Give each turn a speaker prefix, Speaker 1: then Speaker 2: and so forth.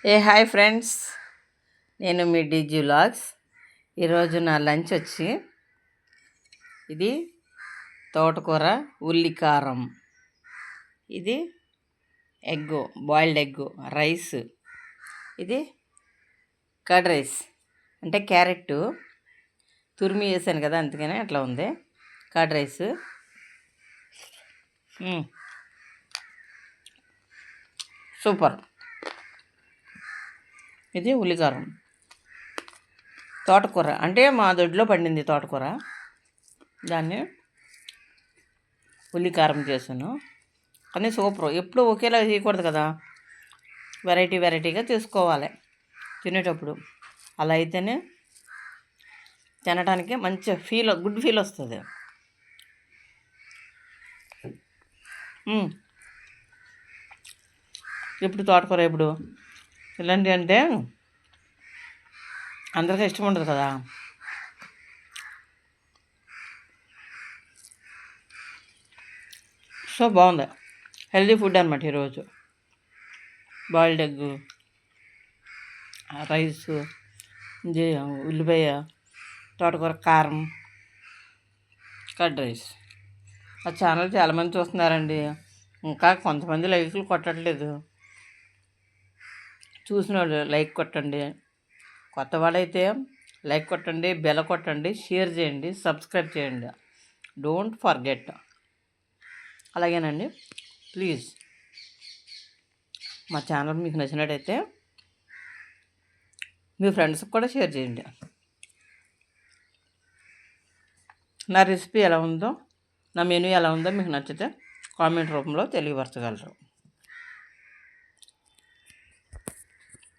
Speaker 1: Hi friends, నేను మీ DG vlogs. ఈరోజు నా లంచ్ వచ్చి ఇది తోటకూర ఉల్లి కారం, ఇది ఎగ్గు బాయిల్డ్ ఎగ్గు, రైస్, ఇది కర్డ్ రైస్ అంటే క్యారెట్ తురిమి వేసాను కదా, అందుకనే అట్లా ఉంది. Curd rice super. ఇది ఉల్లికారం, తోటకూర అంటే మా దొడ్లో పండింది తోటకూర, దాన్ని ఉల్లికారం చేశాను. కానీ సూపర్. ఎప్పుడు ఒకేలా చేయకూడదు కదా, వెరైటీగా చేసుకోవాలి తినేటప్పుడు. అలా అయితేనే తినడానికి మంచి గుడ్ ఫీల్ వస్తుంది. ఎప్పుడు తోటకూర ఎప్పుడు ఇలాంటివి అంటే అందరికీ ఇష్టం ఉండదు కదా. సో బాగుంది, హెల్దీ ఫుడ్ అనమాట. ఈరోజు బాయిల్డ్ ఎగ్, రైస్, ఉల్లిపాయ, తోటకూర కారం, కర్డ్ రైస్. ఆ ఛానల్ చాలామంది చూస్తున్నారండి, ఇంకా కొంతమంది లైక్లు కొట్టట్లేదు. చూసిన వాళ్ళు లైక్ కొట్టండి, కొత్త వాళ్ళైతే లైక్ కొట్టండి, బెల్ కొట్టండి, షేర్ చేయండి, సబ్స్క్రైబ్ చేయండి. Don't forget. అలాగేనండి, ప్లీజ్ మా ఛానల్ మీకు నచ్చినట్టయితే మీ ఫ్రెండ్స్కి కూడా షేర్ చేయండి. నా రెసిపీ ఎలా ఉందో, నా మెనూ ఎలా ఉందో మీకు నచ్చితే కామెంట్ రూపంలో తెలియపరచగలరు.